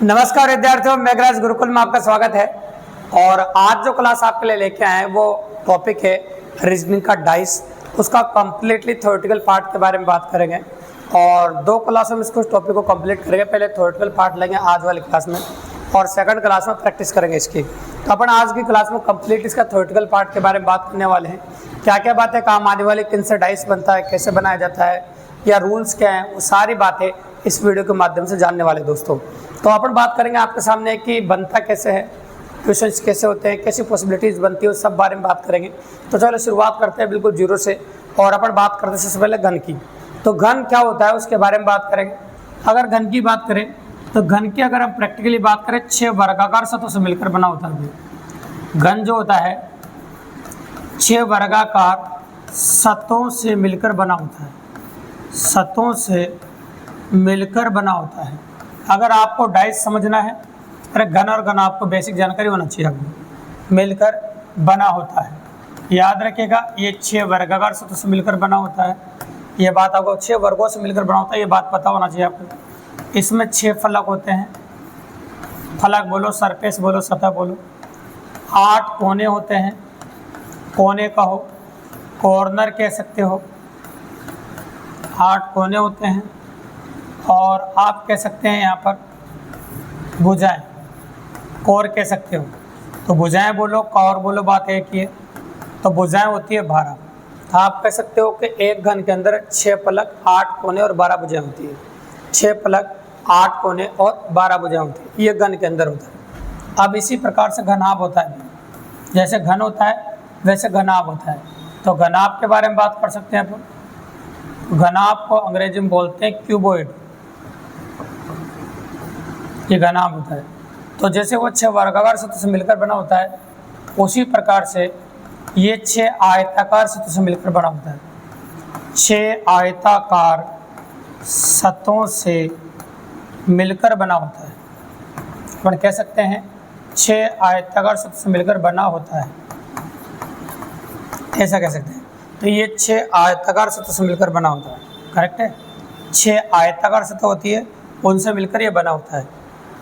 नमस्कार विद्यार्थियों, मेघराज गुरुकुल में आपका स्वागत है। और आज जो क्लास आपके लिए लेके आए हैं वो टॉपिक है रीजनिंग का डाइस। उसका कम्प्लीटली थ्योरेटिकल पार्ट के बारे में बात करेंगे और दो क्लासों में इसको टॉपिक को कंप्लीट करेंगे। पहले थ्योरेटिकल पार्ट लेंगे आज वाली क्लास में और सेकंड क्लास में प्रैक्टिस करेंगे इसकी। तो अपन आज की क्लास में कंप्लीट इसका थ्योरेटिकल पार्ट के बारे में बात करने वाले हैं। क्या क्या बातें काम आने वाली, किन से डाइस बनता है, कैसे बनाया जाता है, या रूल्स क्या हैं, वो सारी बातें इस वीडियो के माध्यम से जानने वाले दोस्तों। तो अपन बात करेंगे आपके सामने कि बनता कैसे है, क्वेश्चंस कैसे होते हैं, कैसी पॉसिबिलिटीज़ बनती है, उस सब बारे में बात करेंगे। तो चलो शुरुआत करते हैं बिल्कुल जीरो से। और अपन बात करते हैं सबसे पहले घन की। तो घन क्या होता है उसके बारे में बात करेंगे। अगर घन की बात करें तो घन की अगर हम प्रैक्टिकली बात करें 6 वर्गाकार सतहों से मिलकर बना होता है। घन जो होता है 6 वर्गाकार सतहों से मिलकर बना होता है, सतहों से मिलकर बना होता है। अगर आपको डाइस समझना है, अरे घन और घन आपको बेसिक जानकारी होना चाहिए। आपको मिलकर बना होता है, याद रखिएगा। ये 6 वर्गाकार सतहों से मिलकर बना होता है, ये बात आपको 6 वर्गों से मिलकर बना होता है, ये बात पता होना चाहिए आपको। इसमें 6 फलक होते हैं, फलक बोलो, सरफेस बोलो, सतह बोलो। 8 कोने होते हैं, कोने कहो, कॉर्नर कह सकते हो। 8 कोने होते हैं और आप कह सकते हैं यहाँ पर भुजाएं, कोर कह सकते हो। तो भुजाएं बोलो, कौर बोलो, बात एक ही है। तो भुजाएं होती है 12। तो आप कह सकते हो कि एक घन के अंदर 6 फलक, 8 कोने और 12 भुजाएं होती है। 6 फलक, 8 कोने और 12 भुजाएं होती है, ये घन के अंदर होता है। अब इसी प्रकार से घनाभ होता है। जैसे घन होता है वैसे घनाभ होता है। तो घनाभ के बारे में बात कर सकते हैं अपन। घनाभ को अंग्रेजी में बोलते हैं क्यूबॉइड, ये घनाभ होता है। तो जैसे वो 6 वर्गाकार सतहों से मिलकर बना होता है, उसी प्रकार से ये 6 आयताकार सतहों से मिलकर बना होता है। 6 आयताकार सतहों से मिलकर बना होता है। अपन कह सकते हैं 6 आयताकार सतहों से मिलकर बना होता है, ऐसा कह सकते हैं। तो ये 6 आयताकार सतहों से मिलकर बना होता है, करेक्ट है। 6 आयताकार सतह होती है, उनसे मिलकर ये बना होता है।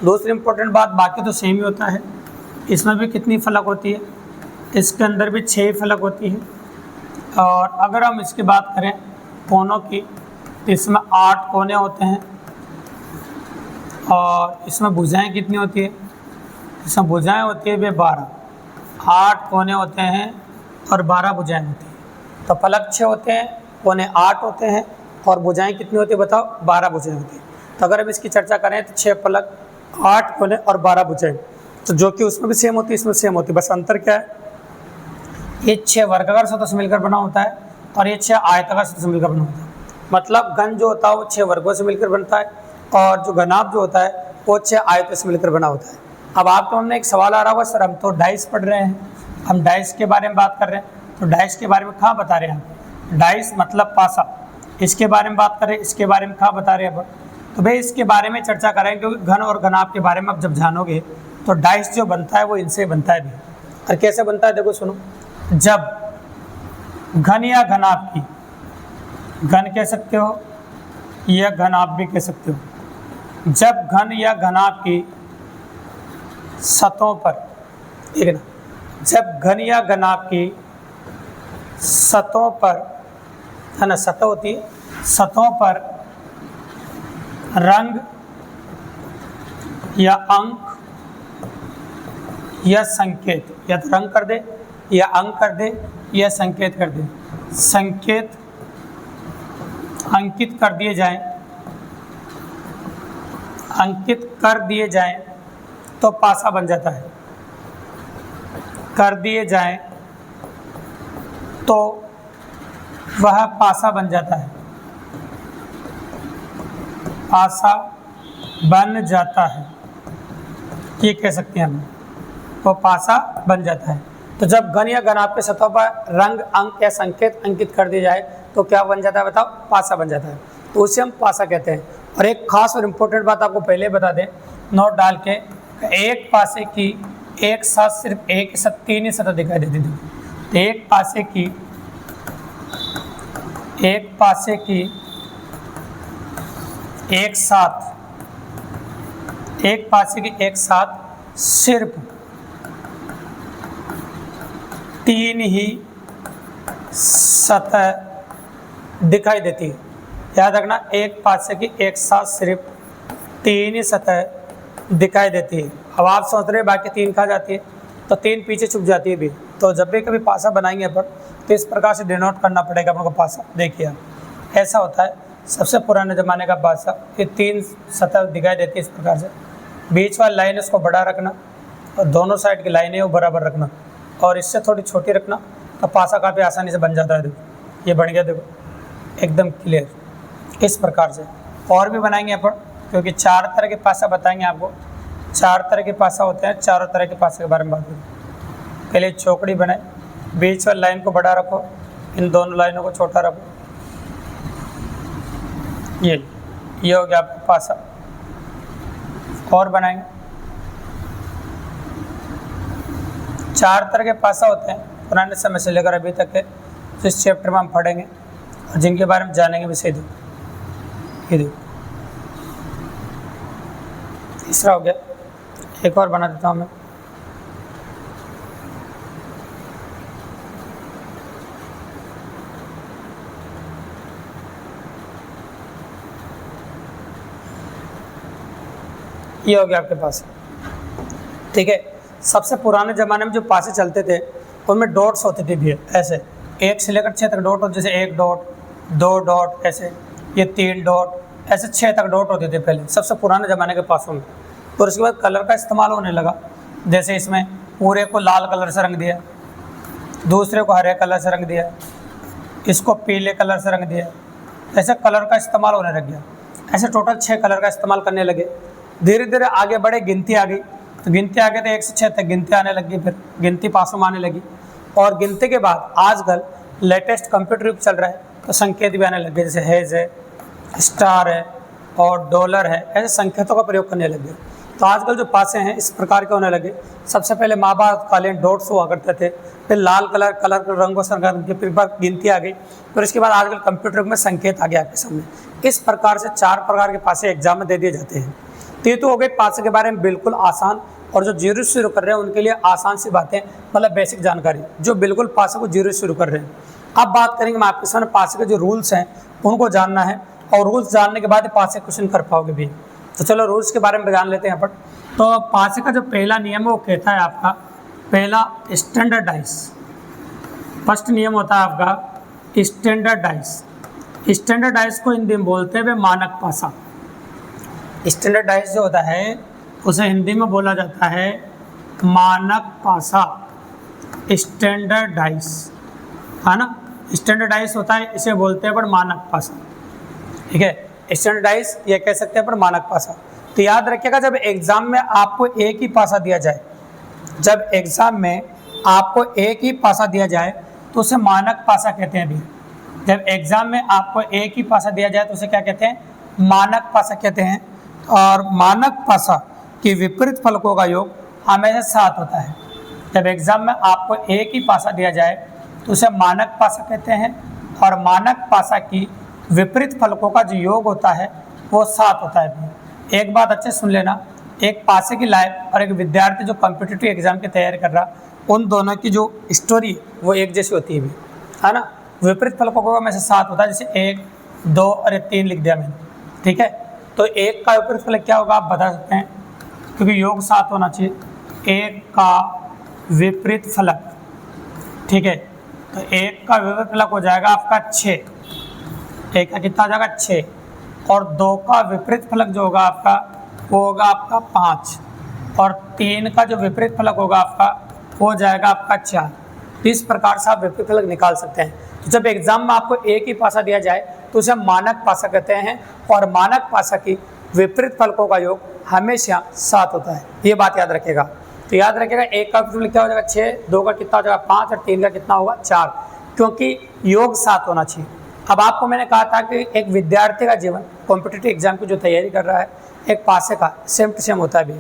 दूसरी इंपॉर्टेंट बात, बाकी तो सेम ही होता है। इसमें भी कितनी फलक होती है, इसके अंदर भी 6 फलक होती है। और अगर हम इसकी बात करें कोनों की, इसमें 8 कोने होते हैं और इसमें भुजाएं कितनी होती है, इसमें भुजाएं होती है वे 12। 8 कोने होते हैं और 12 भुजाएं होती हैं। तो फलक 6 होते हैं, कोने 8 होते हैं और भुजाएं कितनी होती है बताओ, 12 भुजाएं होती हैं। तो अगर हम इसकी चर्चा करें तो 6 फलक, 8 कोने और 12 भुजाएं, तो जो कि उसमें भी सेम होती है, इसमें सेम होती है। बस अंतर क्या है, ये 6 वर्गाकार सतहों से मिलकर बना होता है और ये 6 आयताकार सतहों से मिलकर बना होता है। मतलब घन जो होता है वो 6 वर्गों से मिलकर बनता है और जो घनाभ जो होता है वो 6 आयतों से मिलकर बना होता है। अब आपको हमने एक सवाल आ रहा होगा, सर हम तो डाइस पढ़ रहे हैं, हम डाइस के बारे में बात कर रहे हैं, तो डाइस के बारे में कहाँ बता रहे हैं हम? डाइस मतलब पासा, इसके बारे में बात करें, इसके बारे में कहाँ बता रहे हैं अपन? तो भाई इसके बारे में चर्चा करें, क्योंकि घन और घनाभ के बारे में आप जब जानोगे तो डाइस जो बनता है वो इनसे बनता है भी। और कैसे बनता है देखो सुनो। जब घन या घनाभ की, घन कह सकते हो या घनाभ भी कह सकते हो, जब घन या घनाभ की सतहों पर, ठीक है ना, जब घन या घनाभ की सतहों पर, है ना, सतह होती है, सतहों पर रंग या अंक या संकेत, या तो रंग कर दे या अंक कर दे या संकेत कर दे, संकेत अंकित कर दिए जाएं, अंकित कर दिए जाएं तो पासा बन जाता है। कर दिए जाएं तो वह पासा बन जाता है, पासा बन जाता है, ये कह सकते हैं हम, वो पासा बन जाता है। तो जब घन या घनाभ के सतहों पर रंग, अंक या संकेत अंकित कर दिया जाए तो क्या बन जाता है बताओ, पासा बन जाता है। तो उसे हम पासा कहते हैं। और एक खास और इम्पोर्टेंट बात आपको पहले बता दें नोट डाल के, एक पासे की एक साथ सिर्फ एक साथ 3 ही सतह दिखाई देती थी। एक पासे की एक साथ एक पासे की एक साथ सिर्फ 3 ही सतह दिखाई देती है। याद रखना, एक पासे की एक साथ सिर्फ 3 ही सतह दिखाई देती है। अब आप सोच रहे हैं बाकी 3 कहाँ जाती है, तो 3 पीछे छुप जाती है भी। तो जब भी कभी पासा बनाएंगे अपन तो इस प्रकार से डिनोट करना पड़ेगा अपन को पासा। देखिए आप, ऐसा होता है सबसे पुराने ज़माने का पासा, ये 3 सतह दिखाई देती है इस प्रकार से। बीच वाली लाइन उसको बड़ा रखना और दोनों साइड की लाइनें वो बराबर रखना और इससे थोड़ी छोटी रखना, तो पासा काफ़ी आसानी से बन जाता है। देखो ये बन गया, देखो एकदम क्लियर इस प्रकार से। और भी बनाएंगे अपन, क्योंकि 4 तरह के पासा बताएंगे आपको। 4 तरह के पासा होते हैं, चारों तरह के पासे के बारे में बात करें। पहले चौकड़ी बनाए, बीच वाली लाइन को बड़ा रखो, इन दोनों लाइनों को छोटा रखो। ये हो गया आपका पासा। और बनाएंगे, 4 तरह के पासा होते हैं पुराने समय से लेकर अभी तक के, तो इस चैप्टर में हम पढ़ेंगे और जिनके बारे में जानेंगे भी सही। ये देखो तीसरा हो गया। एक और बना देता हूँ मैं। ये हो गया आपके पास, ठीक है। सबसे पुराने ज़माने में जो पासे चलते थे उनमें डॉट्स होते थे भी, ऐसे 1 से लेकर 6 तक डॉट होते, जैसे 1 डॉट, 2 डॉट, ऐसे ये 3 डॉट, ऐसे 6 तक डॉट होते थे पहले सबसे पुराने ज़माने के पासों में। और उसके बाद कलर का इस्तेमाल होने लगा, जैसे इसमें पूरे को लाल कलर से रंग दिया, दूसरे को हरे कलर से रंग दिया, इसको पीले कलर से रंग दिया, ऐसे कलर का इस्तेमाल होने लग गया। ऐसे टोटल 6 कलर का इस्तेमाल करने लगे। धीरे धीरे आगे बढ़े, गिनती आ गई, तो गिनती आ गई तो 1 से 6 तक गिनती आने लगी, फिर गिनती पासों में आने लगी। और गिनती के बाद आजकल लेटेस्ट कंप्यूटर युग चल रहा है, तो संकेत भी आने लगे, जैसे हेज है, स्टार है और डॉलर है, ऐसे संकेतों का प्रयोग करने लगे। तो आजकल जो पासे हैं इस प्रकार के होने लगे। सबसे पहले महाभारतकालीन डॉट्स हुआ करते थे, फिर लाल कलर के रंगों से फिर बार गिनती आ गई, फिर उसके बाद आजकल कंप्यूटर युग में संकेत आ गया आपके सामने। इस प्रकार से 4 प्रकार के पासे एग्जाम में दे दिए जाते हैं। तो ये तो हो गए पासे के बारे में बिल्कुल आसान, और जो जीरो से शुरू कर रहे हैं उनके लिए आसान सी बातें, मतलब बेसिक जानकारी, जो बिल्कुल पासे को जीरो से शुरू कर रहे हैं। अब बात करेंगे मैं आपके सामने पासे के जो रूल्स हैं उनको जानना है, और रूल्स जानने के बाद पासे क्वेश्चन कर पाओगे भी। तो चलो रूल्स के बारे में जान लेते हैं अपन। तो पासे का जो पहला नियम है वो कहता है आपका, पहला स्टैंडर्डाइज। फर्स्ट नियम होता है आपका स्टैंडर्डाइज। स्टैंडर्डाइज को हिंदी में बोलते हैं मानक पासा। स्टैंडर्डाइज जो होता है उसे हिंदी में बोला जाता है मानक पासा। स्टैंडर्डाइज है ना, स्टैंडर्डाइज होता है, इसे बोलते हैं पर मानक पासा, ठीक है। स्टैंडर्डाइज ये कह सकते हैं पर मानक पासा। तो याद रखिएगा, जब एग्जाम में आपको एक ही पासा दिया जाए, जब एग्जाम में आपको एक ही पासा दिया जाए तो उसे मानक पासा कहते हैं भी। जब एग्जाम में आपको एक ही पासा दिया जाए तो उसे क्या कहते हैं, मानक पासा कहते हैं। और मानक पासा के विपरीत फलकों का योग हमेशा 7 होता है। जब एग्जाम में आपको एक ही पासा दिया जाए तो उसे मानक पासा कहते हैं, और मानक पासा की विपरीत फलकों का जो योग होता है वो 7 होता है। एक बात अच्छे सुन लेना, एक पासे की लाइफ और एक विद्यार्थी जो कॉम्पिटिटिव एग्जाम की तैयारी कर रहा, उन दोनों की जो स्टोरी वो एक जैसी होती है भी, है ना। विपरीत फलकों का में से 7 होता है, जैसे 1, 2 और 3 लिख दिया मैंने, ठीक है। तो 1 का विपरीत फलक क्या होगा आप बता सकते हैं, क्योंकि योग 7 होना चाहिए। 1 का विपरीत फलक, ठीक है, तो 1 का विपरीत फलक हो जाएगा आपका 6। 1 का कितना हो जाएगा 6, और 2 का विपरीत फलक जो होगा आपका वो होगा आपका 5, और 3 का जो विपरीत फलक होगा आपका वो हो जाएगा आपका 4। इस प्रकार से आप विपरीत फलक निकाल सकते हैं। तो जब एग्जाम में आपको एक ही पासा दिया जाए तो उसे मानक पासा कहते हैं, और मानक पासा की विपरीत फलकों का योग हमेशा 7 होता है। ये बात याद रखेगा। तो याद रखेगा 1 का विपरीत क्या हो जाएगा 6, 2 का कितना हो जाएगा 5, और 3 का कितना होगा 4, क्योंकि योग 7 होना चाहिए। अब आपको मैंने कहा था कि एक विद्यार्थी का जीवन कॉम्पिटिटिव एग्जाम की जो तैयारी कर रहा है, एक पासे का सेम टू सेम होता है भी।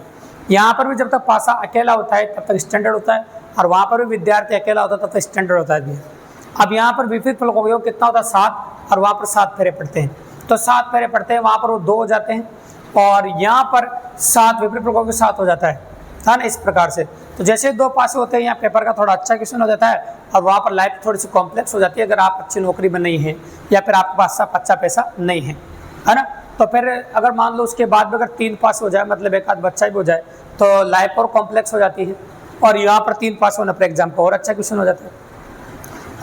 यहाँ पर भी जब तक पासा अकेला होता है तब तक स्टैंडर्ड होता है, और वहाँ पर भी विद्यार्थी अकेला होता है तब तक स्टैंडर्ड होता है भी। अब यहाँ पर विपरीत फलकों का योग कितना होता है 7, और वहाँ पर 7 फेरे पड़ते हैं। तो 7 फेरे पड़ते हैं, वहाँ पर वो 2 हो जाते हैं, और यहाँ पर 7 विपरीत फलकों के साथ हो जाता है ना, इस प्रकार से। तो जैसे 2 पासे होते हैं, यहाँ पेपर का थोड़ा अच्छा क्वेश्चन हो जाता है और वहाँ पर लाइफ थोड़ी सी कॉम्प्लेक्स हो जाती है अगर आप अच्छी नौकरी में नहीं है या फिर आपके पास अच्छा पैसा नहीं है ना। तो फिर अगर मान लो उसके बाद भी अगर 3 पास हो जाए, मतलब एक आध बच्चा भी हो जाए, तो लाइफ और कॉम्प्लेक्स हो जाती है। और यहाँ पर 3 पास होने पर एग्जाम का और अच्छा क्वेश्चन हो जाता है।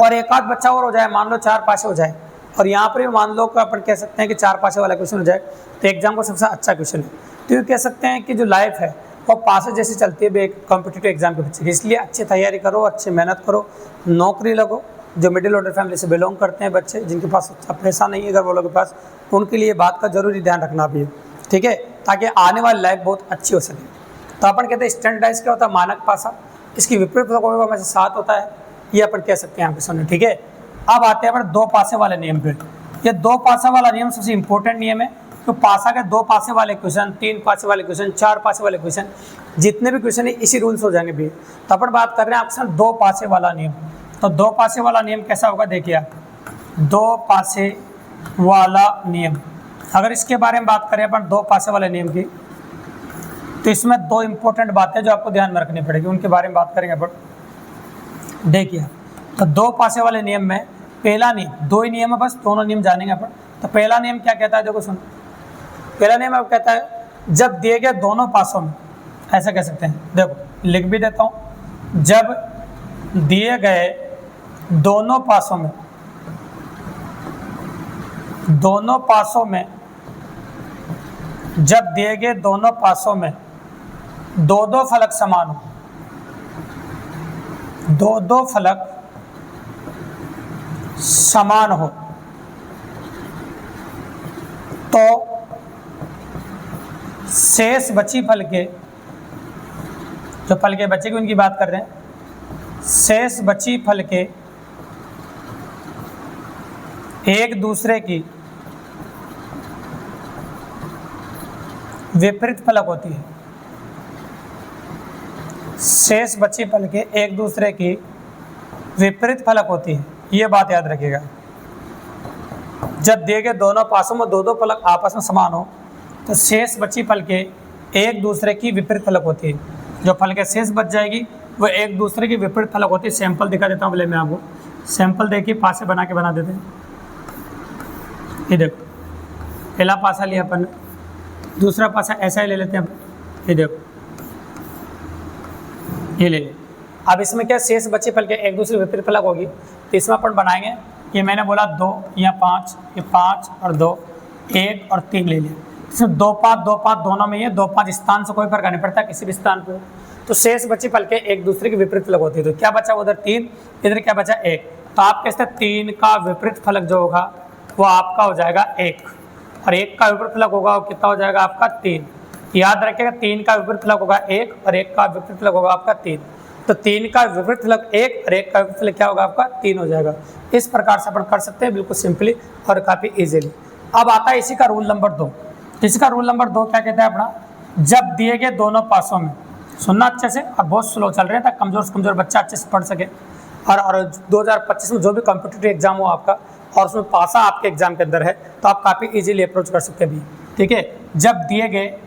और एक आध बच्चा और हो जाए, मान लो 4 पासे हो जाए, और यहाँ पर भी मान लो कि अपन कह सकते हैं कि 4 पासे वाला क्वेश्चन हो जाए, तो एग्जाम का सबसे अच्छा क्वेश्चन है। तो ये कह सकते हैं कि जो लाइफ है वो पासे जैसी चलती है कॉम्पिटिटिव एग्जाम के बच्चे की। इसलिए अच्छी तैयारी करो, अच्छी मेहनत करो, नौकरी लगो। जो मिडिल ऑर्डर फैमिली से बिलोंग करते हैं बच्चे, जिनके पास अच्छा पैसा नहीं है घर वालों के पास, उनके लिए बात का जरूरी ध्यान रखना भी है, ठीक है, ताकि आने वाली लाइफ बहुत अच्छी हो सके। तो अपन कहते हैं स्टैंडर्डाइज क्या होता है, मानक पासा, इसकी विपरीत फलकों में से 7 होता है, ये अपन कह सकते हैं यहाँ पे सुनिए, ठीक है। अब आते हैं अपन 2 पासे वाले नियम पे। ये 2 पासे वाला नियम सबसे इंपॉर्टेंट नियम है। तो पासा के 2 पासे वाले क्वेश्चन, 3 पासे वाले क्वेश्चन, 4 पासे वाले क्वेश्चन, जितने भी क्वेश्चन है इसी रूल्स हो जाएंगे भी। तो अपन बात कर रहे हैं ऑप्शन 2 पासे वाला नियम। तो 2 पासे वाला नियम कैसा होगा, देखिए आप, 2 पासे वाला नियम, अगर इसके बारे में बात करें अपन 2 पासे वाले नियम की, तो इसमें 2 इंपॉर्टेंट बातें जो आपको ध्यान में रखनी पड़ेगी, उनके बारे में बात करेंगे अपन। देखिए, तो 2 पासे वाले नियम में पहला नियम, 2 ही नियम है बस, दोनों नियम जानेंगे अपन। तो पहला नियम क्या कहता है, देखो सुनो, पहला नियम अब कहता है जब दिए गए दोनों पासों में, ऐसा कह सकते हैं, देखो लिख भी देता हूँ, जब दिए गए दोनों पासों में, दोनों पासों में, जब दिए गए दोनों पासों में 2-2 फलक समान हो, 2-2 फलक समान हो, तो शेष बची फल के, जो फल के बचे की उनकी बात कर रहे हैं, शेष बची फल के एक दूसरे की विपरीत फलक होती है, शेष बची फल के एक दूसरे की विपरीत फलक होती है, ये बात याद रखिएगा। जब दिए गए दोनों पासों में 2-2 फलक आपस में समान हो, तो शेष बची फल के एक दूसरे की विपरीत फलक होती है। जो फल के शेष बच जाएगी वो एक दूसरे की विपरीत फलक होती है। सैंपल दिखा देता हूँ पहले मैं आपको, सैंपल देखिए, पासे बना के बना देते हैं। ये देखो, पहला पासा लिया अपन, दूसरा पासा ऐसा ही ले लेते हैं अपन, ये देखो, ये ले ले। अब इसमें क्या, शेष बचे फल के एक दूसरे विपरीत फलक होगी, तो इसमें अपन बनाएंगे, ये मैंने बोला 2 या 5, ये 5 और 2, 1 और 3 ले लिया। इसमें 2-5 2-5 दोनों में, ये 2-5 स्थान से कोई फर्क नहीं पड़ता किसी भी स्थान पर। तो शेष बची फल के एक दूसरे की विपरीत फलक होती है। तो क्या बचा उधर 3, इधर क्या बचा 1। तो आप कहते हैं 3 का विपरीत फलक जो होगा वो आपका हो जाएगा 1, और 1 का विपरीत फलक होगा वो कितना हो जाएगा आपका 3। याद रखिएगा, 3 का विपरीत फलक होगा 1 और 1 का विपरीत फलक होगा आपका 3। तो 3 का विपरीत फलक 1 और 1 का विपरीत फलक क्या होगा आपका 3 हो जाएगा। इस प्रकार से अपन कर सकते हैं, बिल्कुल सिंपली और काफ़ी इजीली। अब आता है इसी का रूल नंबर 2। इसका रूल नंबर 2 क्या कहता है अपना, जब दिए गए दोनों पासों में, सुनना अच्छे से, और बहुत स्लो चल रहे हैं ताकि कमज़ोर से कमज़ोर बच्चा अच्छे से पढ़ सके। और 2025 में जो भी कॉम्पिटिटिव एग्जाम हो आपका, और उसमें पासा आपके एग्जाम के अंदर है, तो आप काफ़ी इजीली अप्रोच कर सकते हैं भी, ठीक है। जब दिए गए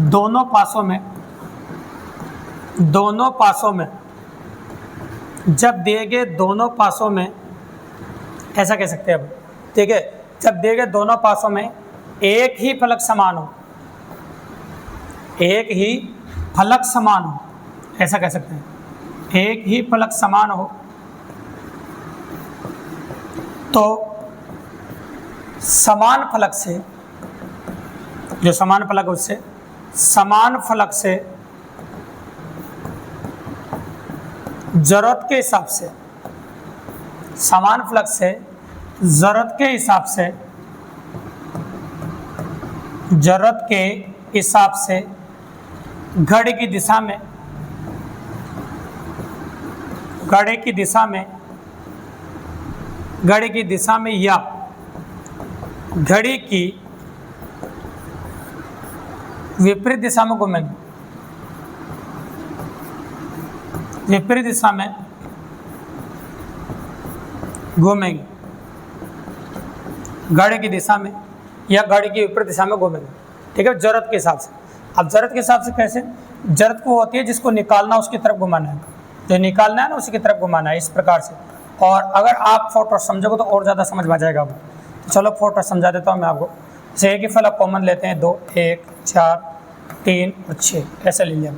दोनों पासों में, दोनों पासों में, जब दिए गए दोनों पासों में, ऐसा कह सकते हैं अब, ठीक है, जब दिए गए दोनों पासों में एक ही फलक समान हो, एक ही फलक समान हो, ऐसा कह सकते हैं, एक ही फलक समान हो, तो समान फलक से, जो समान फलक है उससे, समान फलक से जरूरत के हिसाब से, समान फलक से जरूरत के हिसाब से, जरूरत के हिसाब से घड़ी की दिशा में, घड़ी की दिशा में, घड़ी की दिशा में या घड़ी की विपरीत दिशा में घूमेंगे, विपरीत दिशा में घूमेंगे, घड़ी की दिशा में या घड़ी की विपरीत दिशा में घूमेंगे, ठीक है, जरूरत के हिसाब से। अब ज़रूरत के हिसाब से कैसे, ज़रूरत को होती है जिसको निकालना उसकी तरफ घुमाना है, जो निकालना है ना उसी की तरफ घुमाना है, इस प्रकार से। और अगर आप फोटो समझोगे तो और ज़्यादा समझ में आ जाएगा वो। तो चलो फोटो समझा देता हूँ मैं आपको। जैसे एक ही फलक कॉमन लेते हैं, 2, 1, 4, 3 और 6 ऐसे ले लिया।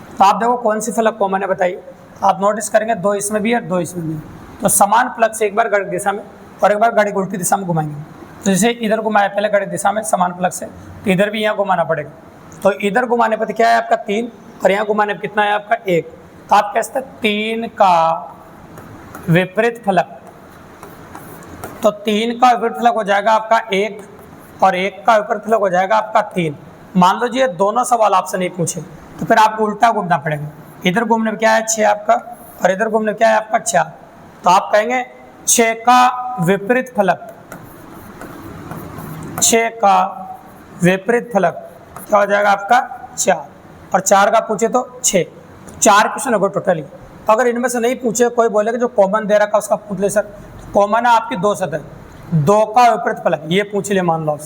तो आप देखो कौन सी फलक कॉमन है बताइए। आप नोटिस करेंगे 2 इसमें भी है, 2 इसमें भी है। तो समान फलक से एक बार घड़ी दिशा में और एक बार घड़ी उल्टी दिशा में घुमाएंगे। तो जैसे इधर घुमाया पहले घड़ी दिशा में समान फलक से, तो इधर भी यहाँ घुमाना पड़ेगा। तो इधर घुमाने पर क्या है आपका 3 और यहाँ घुमाने पर कितना है आपका 1। तो आप कह सकते हैं 3 का विपरीत फलक, तो 3 का विपरीत फलक हो जाएगा आपका 1 और 1 का विपरीत फलक हो जाएगा आपका 3। मान लो जी ये दोनों सवाल आपसे नहीं पूछे तो फिर आपको उल्टा घूमना पड़ेगा। इधर घूमने में क्या है 6 आपका और इधर घूमने में क्या है आपका 4। तो आप कहेंगे 6 का विपरीत फलक, 6 का विपरीत फलक क्या हो जाएगा आपका 4, और 4 का पूछे तो 6। 4 क्वेश्चन होगा टोटली। अगर इनमें से नहीं पूछे, कोई बोलेगा जो कॉमन दे रखा उसका पूछ ले सर। कॉमन है आपकी 2 सतह, 2 का विपरीत फलक ये पूछ ले, मान लो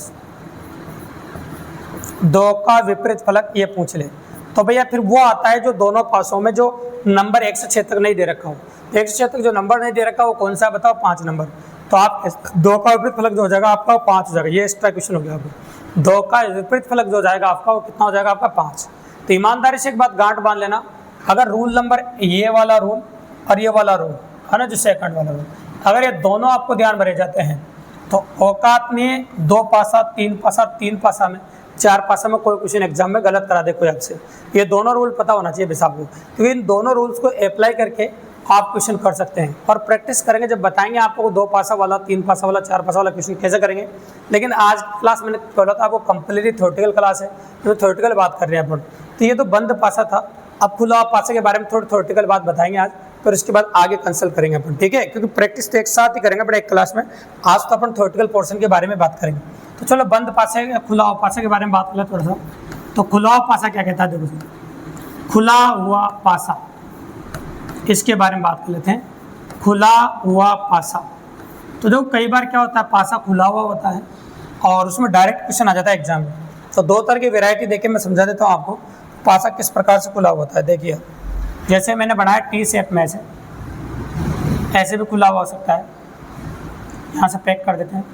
2 का विपरीत फलक ये पूछ ले। तो भैया फिर वो आता है जो दोनों पासों में जो नंबर 1 से 6 तक नहीं दे रखा हो। 1 से 6 तक जो नंबर नहीं दे रखा वो कौन सा है बताओ, 5 नंबर। तो आप 2 का विपरीत फलक जो हो जाएगा आपका 5 हो जाएगा। ये एक्स्ट्रा क्वेश्चन हो गया आपको। 2 का विपरीत फलक जो हो जाएगा आपका वो कितना हो जाएगा आपका 5। तो ईमानदारी से एक बात गांठ बांध लेना, अगर रूल नंबर ये वाला रूल और ये वाला रूल है ना, जो सेकंड वाला रूल, अगर ये दोनों आपको ध्यान में रह जाते हैं तो औकात में 2 पासा 3 पासा 3 पासा में 4 पासा में कोई क्वेश्चन एग्जाम में गलत करा दे कोई आपसे। ये दोनों रूल पता होना चाहिए बस आपको, क्योंकि इन दोनों रूल्स को अप्लाई करके आप क्वेश्चन कर सकते हैं। और प्रैक्टिस करेंगे जब बताएंगे आपको 2 पासा वाला 3 पासा वाला 4 पासा वाला क्वेश्चन कैसे करेंगे। लेकिन आज क्लास मैंने बोला था आपको कंप्लीटली थ्योरेटिकल क्लास है, तो थ्योरेटिकल बात कर रहे हैं अपन। तो ये तो बंद पासा था, अब खुला पासा के बारे में थोड़ी थ्योरेटिकल बात बताएंगे आज, फिर उसके बाद आगे कंसल्ट करेंगे अपन, ठीक है। क्योंकि प्रैक्टिस तो एक साथ ही करेंगे बट एक क्लास में। आज तो अपन थ्योरेटिकल पोर्शन के बारे में बात करेंगे। तो चलो बंद पासे या खुला हुआ पासा के बारे में बात कर थोड़ा सा। तो खुला हुआ पासा क्या कहता है, देखो खुला हुआ पासा, इसके बारे में बात कर लेते हैं। खुला हुआ पासा, तो देखो कई बार क्या होता है पासा खुला हुआ होता है और उसमें डायरेक्ट क्वेश्चन आ जाता है एग्जाम में। तो 2 तरह की वेराइटी देके मैं समझा देता हूँ आपको पासा किस प्रकार से खुला हुआ होता है। देखिए जैसे मैंने बनाया टी शेप में से, ऐसे भी खुला हुआ हो सकता है। यहाँ से पैक कर देते हैं।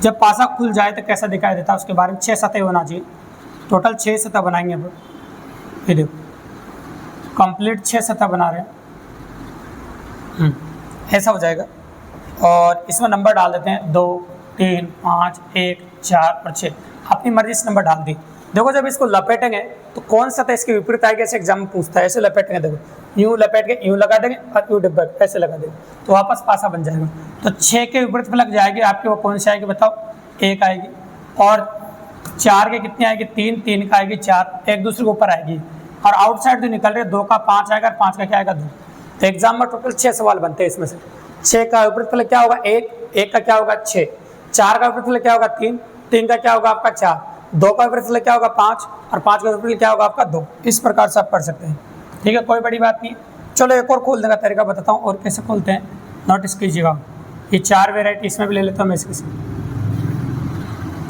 जब पासा खुल जाए तो कैसा दिखाई देता है उसके बारे में 6 सतह होना चाहिए। टोटल 6 सतह बनाएंगे अब। ये देखो कंप्लीट 6 सतह बना रहे हैं, ऐसा हो जाएगा। और इसमें नंबर डाल देते हैं 2, 3, 5, 1, 4 और 6। अपनी मर्जी से नंबर डाल दी। देखो जब इसको लपेटेंगे तो कौन सा सतह इसके विपरीत आएगा, ऐसे एग्जाम में पूछता है। ऐसे लपेटेंगे, देखो यूँ लपेट के यूँ लगा देंगे और यूँ डिब्बा ऐसे लगा देंगे तो वापस पासा बन जाएगा। तो 6 के विपरीत फलक जाएगी आपकी, वो कौन सी आएगी बताओ, 1 आएगी। और 4 के कितनी आएगी, 3, 3 का आएगी 4, एक दूसरे के ऊपर आएगी। और आउटसाइड जो निकल रहे 2 का 5 आएगा और 5 का क्या आएगा 2। तो एग्जाम में टोटल 6 सवाल बनते हैं इसमें से। 6 का विपरीत फलक क्या होगा 1, 1 का क्या होगा 6, 4 का विपरीत फलक क्या होगा 3, 3 का क्या होगा आपका 4, 2 का विपरीत फलक क्या होगा 5 और 5 का विपरीत फलक क्या होगा आपका 2। इस प्रकार से आप पढ़ सकते हैं, ठीक है, कोई बड़ी बात नहीं। चलो एक और खोलने का तरीका बताता हूँ और कैसे खोलते हैं, नोटिस कीजिएगा। ये 4 वेराइटी इसमें भी ले लेता हूँ मैं इसके।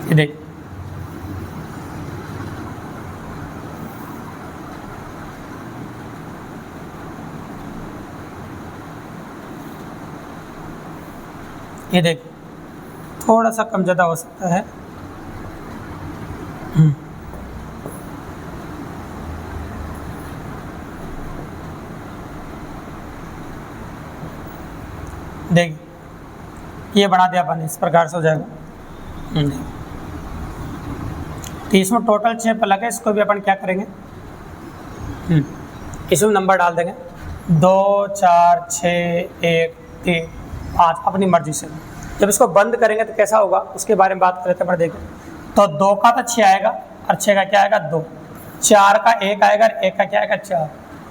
ये देखिए ये देखिए थोड़ा सा कम ज़्यादा हो सकता है। देखिए ये बना दिया अपन, इस प्रकार से हो जाएगा। तो इसमें टोटल 6 फलक है, इसको भी अपन क्या करेंगे, इसमें नंबर डाल देंगे 2, 4, 6, 1, 3, 5 अपनी मर्जी से। जब इसको बंद करेंगे तो कैसा होगा उसके बारे में बात करते हैं। देखें तो 2 का तो 6 आएगा और 6 का क्या आएगा 2, 4 का 1 आएगा और 1 का क्या आएगा 4,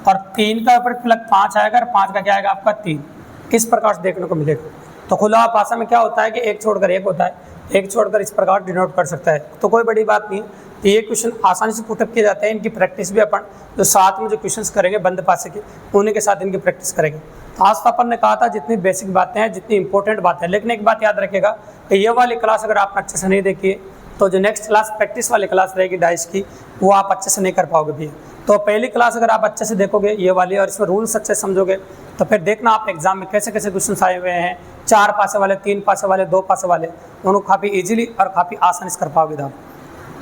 और 3 का विपरीत फलक 5 आएगा और 5 का क्या आएगा आपका 3। इस प्रकार से देखने को मिलेगा। तो खुला हुआ पासा में क्या होता है कि 1 छोड़कर 1 होता है, 1 छोड़कर इस प्रकार डिनोट कर सकता है। तो कोई बड़ी बात नहीं है। तो ये क्वेश्चन आसानी से पुटअप किए जाते हैं। इनकी प्रैक्टिस भी अपन जो साथ में जो क्वेश्चंस करेंगे बंद पासे के, उन्हीं के साथ इनकी प्रैक्टिस करेंगे। तो आज तो अपन ने कहा था जितनी बेसिक बातें हैं, जितनी इंपॉर्टेंट बातें हैं, लेकिन एक बात याद रखिएगा कि ये वाली क्लास अगर आपने अच्छे से नहीं देखी है तो जो नेक्स्ट क्लास प्रैक्टिस वाली क्लास रहेगी डाइस की, वो आप अच्छे से नहीं कर पाओगे भैया। तो पहली क्लास अगर आप अच्छे से देखोगे ये वाली और इसमें रूल्स अच्छे से समझोगे, तो फिर देखना आप एग्जाम में कैसे कैसे क्वेश्चन आए हुए हैं, 4 पासे वाले, 3 पासे वाले, 2 पासे वाले, दोनों काफ़ी इजीली और काफ़ी आसानी से कर पाओगे आप।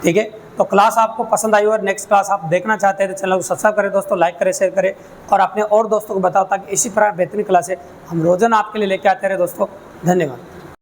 ठीक है, तो क्लास आपको पसंद आई और नेक्स्ट क्लास आप देखना चाहते हैं तो चैनल को सब्सक्राइब करें दोस्तों, लाइक करें, शेयर करें और अपने और दोस्तों को बताओ ताकि इसी प्रकार बेहतरीन क्लासें हम रोजाना आपके लिए लेके आते रहे दोस्तों। धन्यवाद।